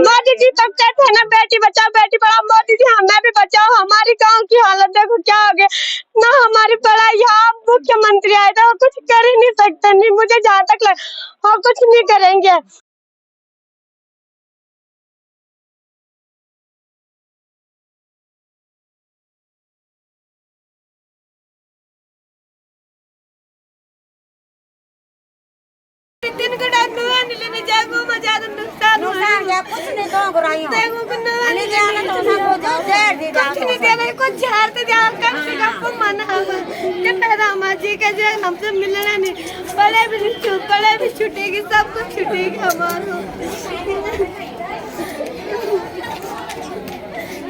मोदी जी तब कहते हैं ना बेटी बचाओ बेटी पढ़ाओ, मोदी जी हमें भी बचाओ। हमारी गांव की हालत देखो क्या हो गया ना, हमारी पढ़ाई यहाँ मुख्यमंत्री आए थे कुछ कर ही नहीं सकते, नहीं मुझे जहाँ तक लग और कुछ नहीं करेंगे। हमसे मिलना नहीं, पढ़े भी छूटेगी, सब कुछ छूटेगी हमारा।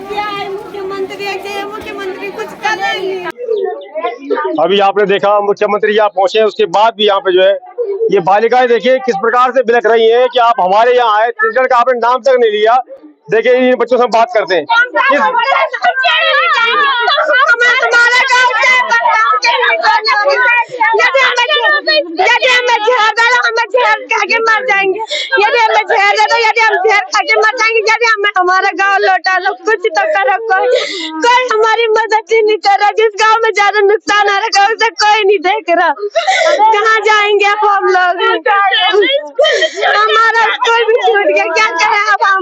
क्या है मुख्यमंत्री कुछ कर रहे नहीं। अभी आपने देखा मुख्यमंत्री यहाँ पहुंचे, उसके बाद भी यहाँ पे जो है ये बालिकाएं देखिए किस प्रकार से बिलख रही हैं कि आप हमारे यहाँ आए, छत्तीसगढ़ का आपने नाम तक नहीं लिया। देखिए इन बच्चों से बात करते हैं। यदि हमें जहर दे दो हमें जहर खा के मर जाएंगे, यदि हमें जहर दे दो यदि हम जहर खा के मर जाएंगे, यदि हमें हमारा गांव लौटा दो, कुछ तो करो। कोई हमारी मदद ही नहीं कर रहा, जिस गांव में ज्यादा नुकसान आ रहा है उसे कोई नहीं देख रहा। कहाँ जाएंगे अब हम लोग, हमारा स्कूल भी छूट गया, क्या करें अब हम।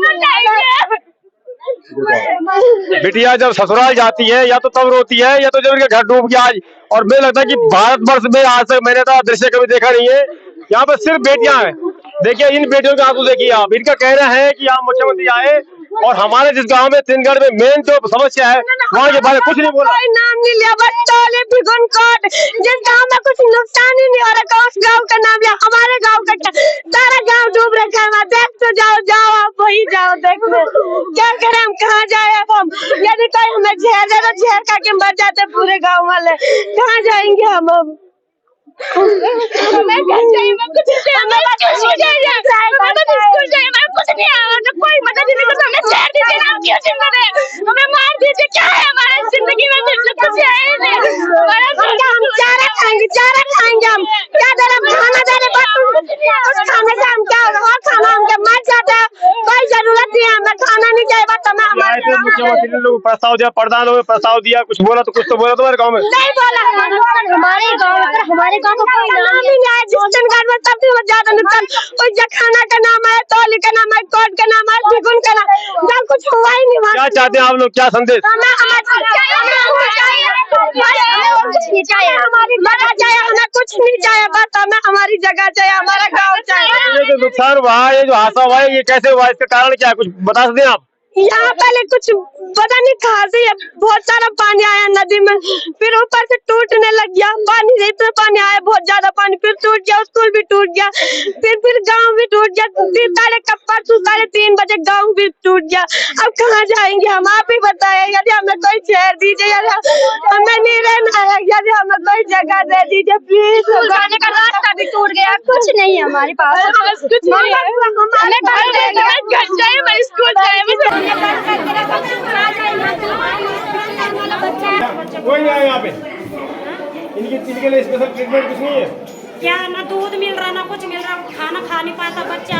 बिटिया जब ससुराल जाती है या तो तब रोती है या तो जब इनका घर डूब गया आज। और मुझे लगता है कि भारतवर्ष में आज तक मैंने तो दृश्य कभी देखा नहीं है, यहाँ पर सिर्फ बेटियां हैं। देखिए इन बेटियों के आंसू देखिए आप। इनका कहना है कि यहाँ मुख्यमंत्री आए और हमारे जिस गांव में तिनगढ़ में मेन जो समस्या है वहाँ के बारे में कुछ नहीं बोला, कोई नाम नहीं लिया। बस टोले भिगुन कोट जिस गांव में कुछ नुकसान ही नहीं हो रहा, उस गांव का नाम लिया। हमारे गांव का सारा गांव डूब रखा है, देख तो जाओ आप वही जाओ देखो क्या करें हम, कहाँ जाए अब हम। यदि कोई हमें झेल दे तो झेल खा के मर जाते पूरे गाँव वाले, कहाँ जाएंगे हम अब। हमें घर चाहिए, कुछ नहीं आया, कोई मदद नहीं करता, हमें शहर दीजिए ना, क्यों जिंदा रहे, हमें मार दीजिए, क्या है हमारे जिंदगी में कुछ है ही नहीं। हम चारा खाएंगे हम क्या दे रहे, खाना दे रहे, उस खाने से हम क्या और खाना हम जब मर जाते हैं, कोई जरूरत नहीं है, हमें खाना नहीं चाहिए। बस हमें हमारे मुख्यमंत्री ने लोग प्रस्ताव दिया, प्रधान लोगों ने प्रस्ताव दिया, कुछ बोला तो कुछ तो बोला तुम्हारे गाँव में नहीं बोला। हमारे गाँव का कोई नाम ही नहीं आया, जिस दिन घर में सबसे ज्यादा नुकसान उस जखाना का नाम है, तौली का नाम है, कोट का नाम है, भिगुन का नाम, जब कुछ हुआ ही नहीं। क्या चाहते हैं आप लोग, क्या संदेश? हमें हमारी जगह चाहिए, हमें कुछ नहीं चाहिए, बस हमें हमारी जगह चाहिए, हमारा गाँव चाहिए। ये जो नुकसान हुआ, ये जो हादसा हुआ है, ये कैसे हुआ, इसका कारण क्या है, कुछ बता सकते हैं आप? यहाँ पहले कुछ पता नहीं कहाँ से बहुत सारा पानी आया नदी में, फिर ऊपर से टूटने लग गया पानी, इतना पानी आया बहुत ज्यादा पानी, फिर टूट गया, स्कूल भी टूट गया, फिर गांव भी टूट गया, फिर 3:30 बजे गांव भी टूट गया। अब कहाँ जाएंगे हम, आप ही बताए। यदि हमें कोई शहर दीजिए, यदि हमें नहीं रहना है, यदि हमें कोई जगह दे दीजिए प्लीज। जाने का रास्ता भी टूट गया, कुछ नहीं है हमारे पास, कुछ नहीं है, हमें घर चाहिए, स्कूल चाहिए। कोई नहीं आया यहाँ पे, इनके लिए स्पेशल ट्रीटमेंट कुछ नहीं है क्या? ना दूध मिल रहा ना कुछ मिल रहा, खाना खा नहीं पाता बच्चा,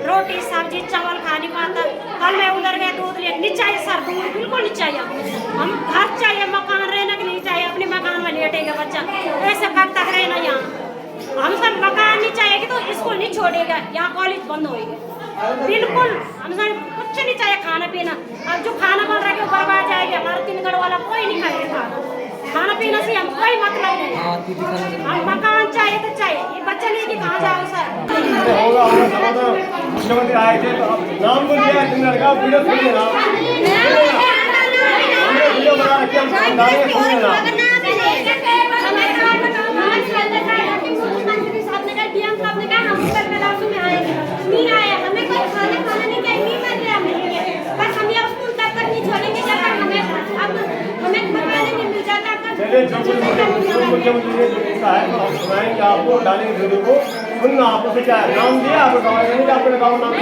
रोटी सब्जी चावल खा नहीं पाता। कल मैं उधर गया दूध ले, नहीं चाहिए सर, दूध बिल्कुल नहीं चाहिए, हम घर चाहिए, मकान रहना नहीं चाहिए, अपने मकान में लेटेगा बच्चा, ऐसे कब तक रहना यहाँ। हम सब मकान नहीं चाहिए कि तो स्कूल नहीं छोड़ेगा, यहाँ कॉलेज बंद होएगा, बिल्कुल हम सब कुछ नहीं चाहिए खाना पीना। अब जो खाना बन रहा है बर्बाद जाएगा, हमारा तिनगढ़ वाला कोई नहीं खाएगा, खाना पीना से हम कोई मतलब नहीं, हम मकान चाहिए तो चाहिए, ये बच्चा लेके कहाँ जाओ सर। मुख्यमंत्री आए थे तो नाम तो लिया तिनगढ़ का, वीडियो सुनिए ना, वीडियो बना रखे हम सुनिए ना। चलिए जो मुख्यमंत्री ने जो लिखा है तो हम सुनाएंगे आपको, डालेंगे वीडियो को, सुनना आपको से क्या है, नाम दिया आपको, आपने गाँव नाम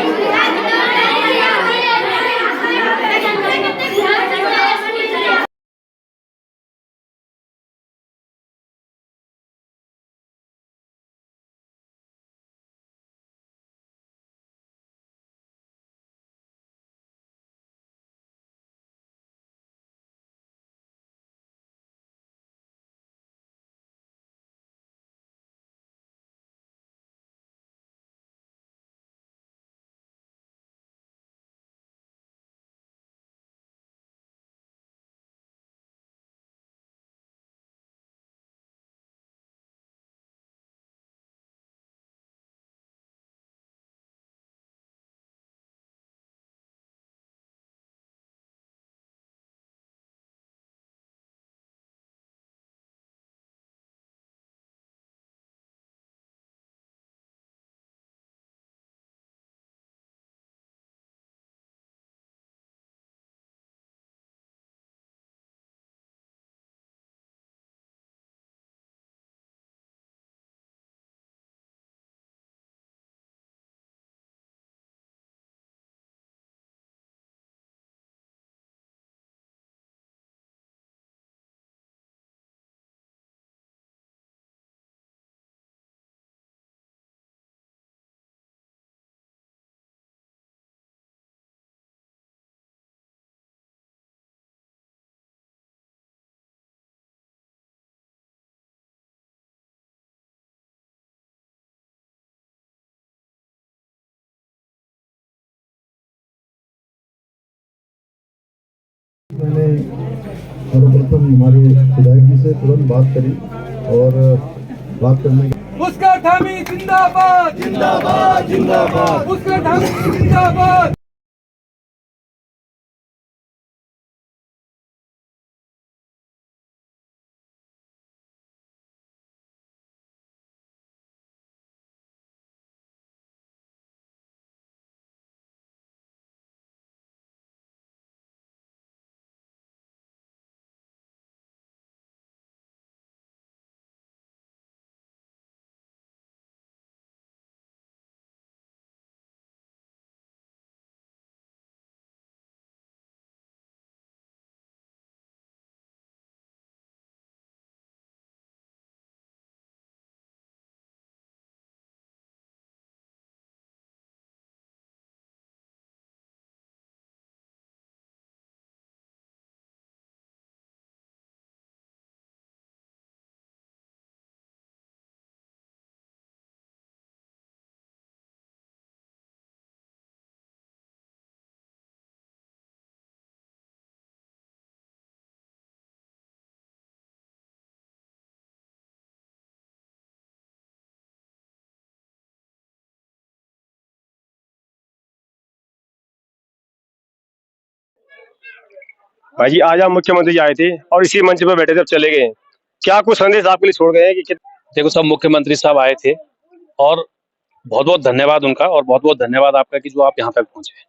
मैंने सर्वप्रथम हमारे विधायक जी से तुरंत बात करी और बात करने के मुस्कुर धामी जिंदाबाद जिंदाबाद जिंदाबाद मुस्कुर धामी जिंदाबाद। भाई जी आज हम मुख्यमंत्री जी आए थे और इसी मंच पर बैठे थे, अब चले गए। क्या कुछ संदेश आपके लिए छोड़ गए हैं कि देखो, सब मुख्यमंत्री साहब आए थे और बहुत बहुत धन्यवाद उनका और बहुत बहुत धन्यवाद आपका कि जो आप यहाँ तक पहुंचे।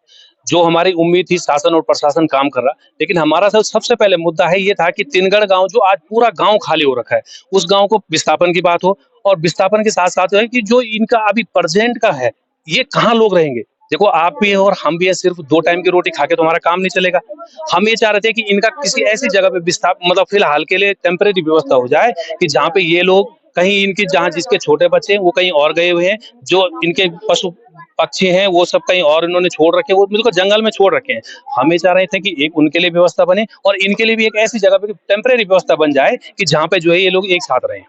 जो हमारी उम्मीद थी, शासन और प्रशासन काम कर रहा, लेकिन हमारा सबसे पहले मुद्दा है ये था कि तिनगढ़ गांव, जो आज पूरा गांव खाली हो रखा है, उस गांव को विस्थापन की बात हो। और विस्थापन के साथ साथ है कि जो इनका अभी प्रेजेंट का है, ये कहाँ लोग रहेंगे। देखो, आप भी है और हम भी है, सिर्फ 2 टाइम की रोटी खा के तो हमारा काम नहीं चलेगा। हम ये चाह रहे थे कि इनका किसी ऐसी जगह पे विस्थापन, मतलब फिलहाल के लिए टेम्परेरी व्यवस्था हो जाए कि जहाँ पे ये लोग कहीं, इनकी जहाँ जिसके छोटे बच्चे हैं वो कहीं और गए हुए हैं, जो इनके पशु पक्षी हैं वो सब कहीं और इन्होंने छोड़ रखे हैं, वो बिल्कुल जंगल में छोड़ रखे हैं। हम ये चाह रहे थे कि एक उनके लिए व्यवस्था बने और इनके लिए भी एक ऐसी जगह पे टेम्परेरी व्यवस्था बन जाए कि जहाँ पे जो है ये लोग एक साथ रहें।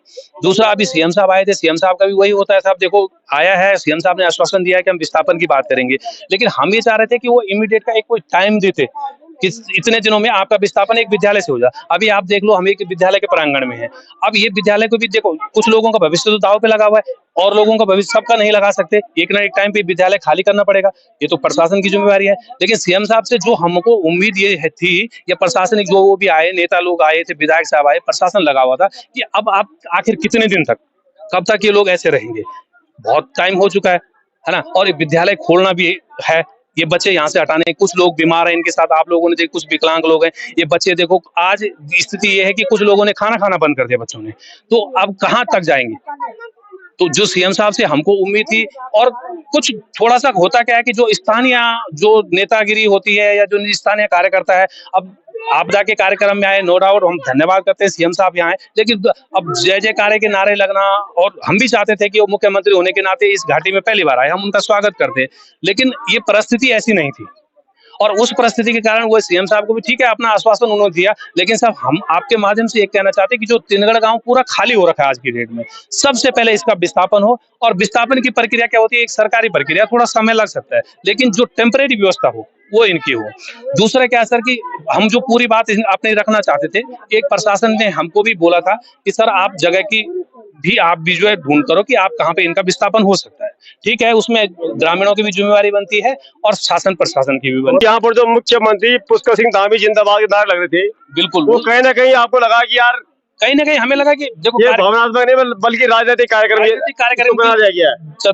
दूसरा, अभी सीएम साहब आए थे, सीएम साहब का भी वही होता है साहब। देखो, आया है सीएम साहब ने आश्वासन दिया है कि हम विस्थापन की बात करेंगे, लेकिन हम ये चाह रहे थे कि वो इमीडिएट का एक कोई टाइम देते कि इतने दिनों में आपका विस्थापन एक विद्यालय से हो जाए। अभी आप देख लो, हम एक विद्यालय के प्रांगण में हैं। अब ये विद्यालय को भी देखो, कुछ लोगों का भविष्य तो दांव पे लगा हुआ है और लोगों का भविष्य सबका नहीं लगा सकते। एक ना एक टाइम पे विद्यालय खाली करना पड़ेगा, ये तो प्रशासन की जिम्मेवारी है। लेकिन सीएम साहब से जो हमको उम्मीद ये थी, या प्रशासनिक जो वो भी आए, नेता लोग आए थे, विधायक साहब आए, प्रशासन लगा हुआ था कि अब आप आखिर कितने दिन तक, कब तक ये लोग ऐसे रहेंगे। बहुत टाइम हो चुका है ना। और विद्यालय खोलना भी है, ये बच्चे यहाँ से हटाने, कुछ लोग बीमार हैं इनके साथ, आप लोगों ने देखो, कुछ विकलांग लोग हैं, ये बच्चे देखो, आज स्थिति ये है कि कुछ लोगों ने खाना खाना बंद कर दिया बच्चों ने, तो अब कहाँ तक जाएंगे। तो जो सीएम साहब से हमको उम्मीद थी, और कुछ थोड़ा सा होता क्या है कि जो स्थानीय जो नेतागिरी होती है या जो स्थानीय कार्यकर्ता है, अब आपदा के कार्यक्रम में आए, नो डाउट हम धन्यवाद करते हैं सीएम साहब यहाँ आए, लेकिन अब जय जयकारे के नारे लगना, और हम भी चाहते थे कि वो मुख्यमंत्री होने के नाते इस घाटी में पहली बार आए, हम उनका स्वागत करते, लेकिन ये परिस्थिति ऐसी नहीं थी। और उस परिस्थिति के कारण वो सीएम साहब को भी ठीक है, अपना आश्वासन उन्होंने दिया, लेकिन साहब हम आपके माध्यम से एक कहना चाहते हैं कि जो तिनगढ़ गांव पूरा खाली हो रखा है आज की डेट में, सबसे पहले इसका विस्थापन हो। और विस्थापन की प्रक्रिया क्या होती है, एक सरकारी प्रक्रिया, थोड़ा समय लग सकता है, लेकिन जो टेम्परेरी व्यवस्था हो वो इनकी हो। दूसरा क्या सर कि हम जो पूरी बात अपने रखना चाहते थे, एक प्रशासन ने हमको भी बोला था कि सर आप जगह की भी आप भी जो है ढूंढ करो कि आप कहाँ पे इनका विस्थापन हो सकता है। ठीक है, उसमें ग्रामीणों की भी जिम्मेवारी बनती है और शासन प्रशासन की भी बनती है। यहाँ पर जो मुख्यमंत्री पुष्कर सिंह धामी जिंदाबाद के नारे लग रहे थे, बिल्कुल, वो कहीं ना कहीं आपको लगा कि यार कहीं ना कहीं हमें लगा कि देखो, ये भावनात्मक नहीं बल्कि राजनीतिक कार्यक्रम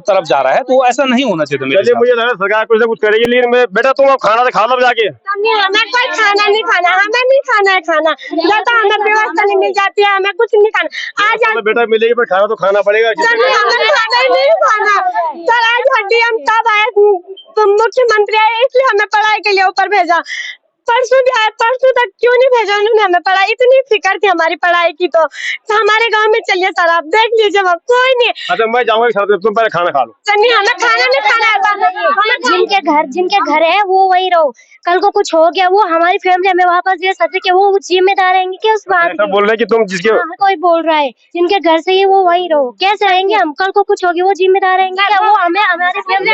तरफ जा रहा है, तो ऐसा नहीं होना चाहिए। चलिए, मुझे लगा सरकार कुछ ना कुछ करेगी, लेकिन मैं बेटा तुम अब खाना तो खा लो जाके। हमें कोई खाना नहीं खाना, हमें नहीं खाना है खाना, या तो हमें व्यवस्था नहीं मिल जाती है, हमें कुछ नहीं खाना। आज बेटा मिलेगी पर खाना तो खाना पड़ेगा। हमें खाना ही नहीं खाना सर। आज हड्डी हम तब आए, मुख्यमंत्री आए इसलिए हमें पढ़ाई के लिए ऊपर भेजा। परसों भी आए, परसों तक क्यों नहीं भेजा उन्होंने हमें पढ़ाई, इतनी फिक्र थी हमारी पढ़ाई की। तो हमारे गांव में चलिए सर, आप देख लीजिए, वहाँ कोई नहीं। अच्छा, मैं जाऊंगा सर, तुम पहले खाना खा लो। नहीं, हमें खाना नहीं खाना है। जिनके घर है वो वही रहो, कल को कुछ हो गया वो हमारी फैमिली हमें वापस दे सकते, कि वो जिम्मेदार रहेंगे कि उस बात ऐसा बोल रहे कि तुम जिसके कोई बोल रहा है जिनके घर से ही वो वही रहो, कैसे रहेंगे हम, कल को कुछ होगी वो जिम्मेदार रहेंगे क्या, वो हमें हमारी फैमिली।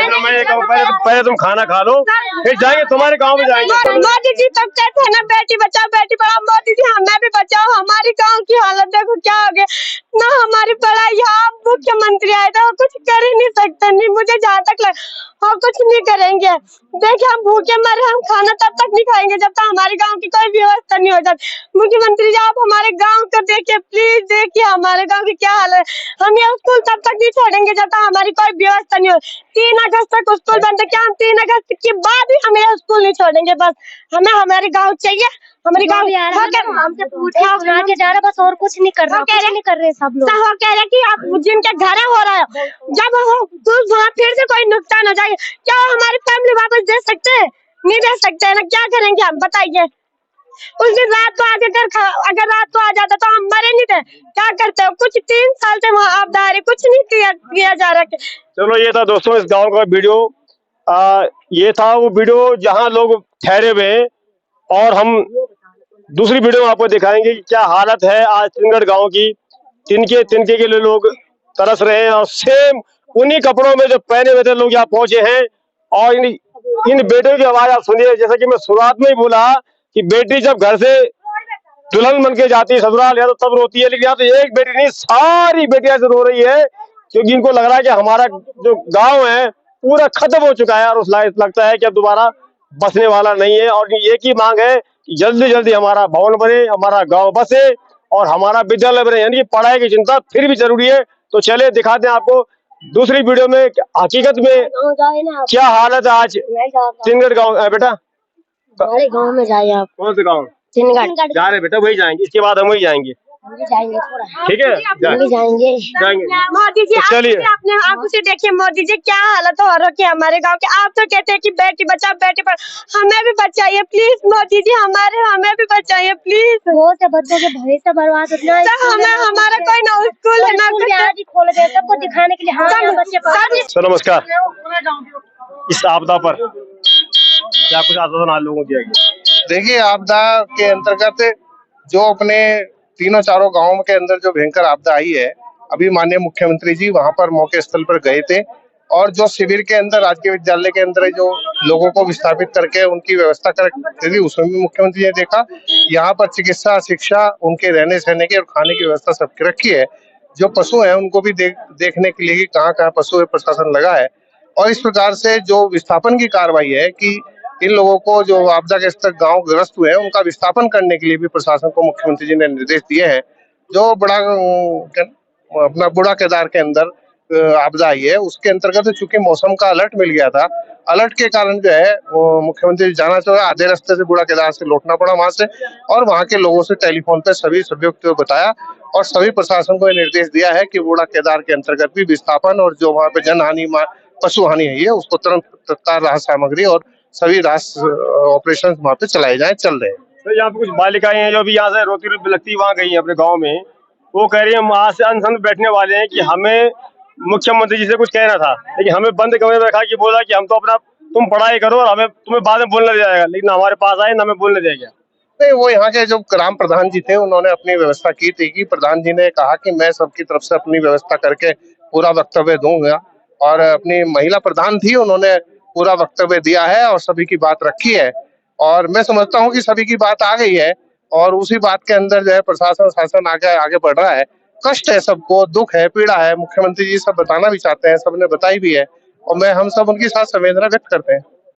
पहले तुम खाना खा लो, फिर जाएंगे तुम्हारे गाँव में जाएंगे। मोदी जी दीपक कहते हैं ना बेटी बचाओ बेटी पढ़ाओ, मोदी जी हमें भी बचाओ, हमारी गांव की हालत देखो क्या हो गया ना, हमारी पढ़ाई यहाँ मुख्यमंत्री आए थे, वो कुछ कर ही नहीं सकते, नहीं मुझे जहाँ तक लग और कुछ नहीं करेंगे। देखिए हम भूखे मरे, हम खाना तब तक नहीं खाएंगे जब तक हमारे गांव की कोई व्यवस्था नहीं हो जाती। मुख्यमंत्री जी आप हमारे गांव को देखिए, प्लीज देखिए हमारे गांव की क्या हाल है। हम ये स्कूल तब तक नहीं छोड़ेंगे जब तक हमारी कोई व्यवस्था नहीं हो। 3 अगस्त तक स्कूल बंद है, क्या हम 3 अगस्त के बाद भी हम ये स्कूल नहीं छोड़ेंगे। बस हमें हमारे गाँव चाहिए, हमारे गाँव हमसे पूछे सुना के जा रहा, बस और कुछ नहीं कर रहा, कुछ नहीं कर रहे सब लोग। वो कह रहे कि आप जिनके घर हो रहा है जब वहाँ फिर से कोई नुकसान हो जाए, क्या हमारी फैमिली वापस दे सकते हैं? नहीं दे सकते है ना, क्या करेंगे हम बताइए। उस दिन रात को अगर रात को आ जाता तो हम मरे नहीं थे, क्या करते हो? कुछ 3 साल से वहाँ आपदा आ रही, कुछ नहीं किया जा रहा। चलो ये था दोस्तों इस गांव का वीडियो। ये था वो वीडियो जहां लोग ठहरे हुए हैं, और हम दूसरी वीडियो में आपको दिखाएंगे कि क्या हालत है आज तिनगढ़ गांव की। तिनके के लिए लोग तरस रहे हैं, और सेम उन्हीं कपड़ों में जो पहने हुए थे लोग यहाँ पहुंचे हैं। और इन बेटियों की आवाज आप सुनिए, जैसा कि मैं शुरुआत में ही बोला कि बेटी जब घर से दुल्हन बन के जाती है ससुराल, या तो तब रोती है, लेकिन यहाँ तो एक बेटी नहीं सारी बेटियां से रो रही है, क्योंकि इनको लग रहा है कि हमारा जो गाँव है पूरा खत्म हो चुका है, और उस लायक लगता है कि अब दोबारा बसने वाला नहीं है। और एक ही मांग है कि जल्दी जल्दी हमारा भवन बने, हमारा गांव बसे और हमारा विद्यालय बने, यानी कि पढ़ाई की चिंता फिर भी जरूरी है। तो चले दिखाते हैं आपको दूसरी वीडियो में हकीकत में क्या हालत है आज तिनगढ़ गाँव। बेटा हमारे गाँव में जाइए आप। कौन से गाँव? तिनगढ़ जा रहे बेटा, वही जाएंगे, इसके बाद हम वही जाएंगे, जाएंगे थोड़ा, ठीक है जाएंगे। मोदी जी तो चलिए। अपने आंखों से देखिए मोदी जी क्या हालत हो रखी है हमारे गांव की। आप तो कहते हैं कि बेटी बचाओ बेटी पढ़ाओ, हमें भी बचाइए प्लीज मोदी जी, हमें भी बचाइए प्लीज। बहुत से बच्चों के भविष्य बर्बाद होना है, हमें हमारा कोई ना स्कूल है ना कुछ। आज ही खोल गए सबको दिखाने के लिए। हाँ बच्चे सर नमस्कार। इस आपदा पर क्या कुछ आश्वासन आप लोगों को दिया गया? देखिए आपदा के अंतर्गत जो अपने तीनों चारों गांवों के अंदर जो भयंकर आपदा आई है, अभी माननीय मुख्यमंत्री जी वहां पर मौके स्थल पर गए थे, और जो शिविर के अंदर राजकीय विद्यालय के अंदर जो लोगों को विस्थापित करके उनकी व्यवस्था करी, उसमें भी मुख्यमंत्री ने देखा। यहाँ पर चिकित्सा शिक्षा उनके रहने सहने की और खाने की व्यवस्था सबकी रखी है। जो पशु है उनको भी देखने के लिए कहाँ कहाँ पशु प्रशासन लगा है। और इस प्रकार से जो विस्थापन की कार्रवाई है कि इन लोगों को जो आपदा के स्तर गांव ग्रस्त हुए हैं उनका विस्थापन करने के लिए भी प्रशासन को मुख्यमंत्री जी ने निर्देश दिए हैं। जो बड़ा अपना बूढ़ा केदार के अंदर आपदा आई है उसके अंतर्गत चूंकि मौसम का अलर्ट मिल गया था, अलर्ट के कारण जो है वो मुख्यमंत्री जाना चाहिए, आधे रास्ते से बूढ़ा केदार से लौटना पड़ा वहां से, और वहां के लोगों से टेलीफोन पे सभी व्यक्तियों को बताया और सभी प्रशासन को निर्देश दिया है कि बूढ़ा केदार के अंतर्गत भी विस्थापन और जो वहाँ पे जनहानि पशु हानि है ये उसको तुरंत तत्काल राहत सामग्री और सभी राहत ऑपरेशन वहाँ पे चलाए जाए चल रहे हैं। तो यहाँ पे कुछ बालिकाएं हैं जो भी यहाँ से रोती लगती वहाँ गई हैं अपने गांव में, वो कह रही है हम आज से अनशन में बैठने वाले हैं कि हमें मुख्यमंत्री जी से कुछ कहना था, लेकिन हमें बंद कमरे में रखा कि बोला कि हम तो अपना तुम पढ़ाई करो और हमें तुम्हें बाद में बोलने दिया जाएगा, लेकिन हमारे पास आए ना हमें बोलने दिया गया। नहीं, वो यहाँ के जो ग्राम प्रधान जी थे उन्होंने अपनी व्यवस्था की थी कि प्रधान जी ने कहा कि मैं सबकी तरफ से अपनी व्यवस्था करके पूरा वक्तव्य दूंगा, और अपनी महिला प्रधान थी उन्होंने पूरा वक्तव्य दिया है और सभी की बात रखी है, और मैं समझता हूँ कि सभी की बात आ गई है और उसी बात के अंदर जो है प्रशासन शासन आगे बढ़ रहा है। कष्ट है सबको, दुख है, पीड़ा है, मुख्यमंत्री जी सब बताना भी चाहते हैं, सबने बताई भी है, और हम सब उनके साथ संवेदना व्यक्त करते हैं।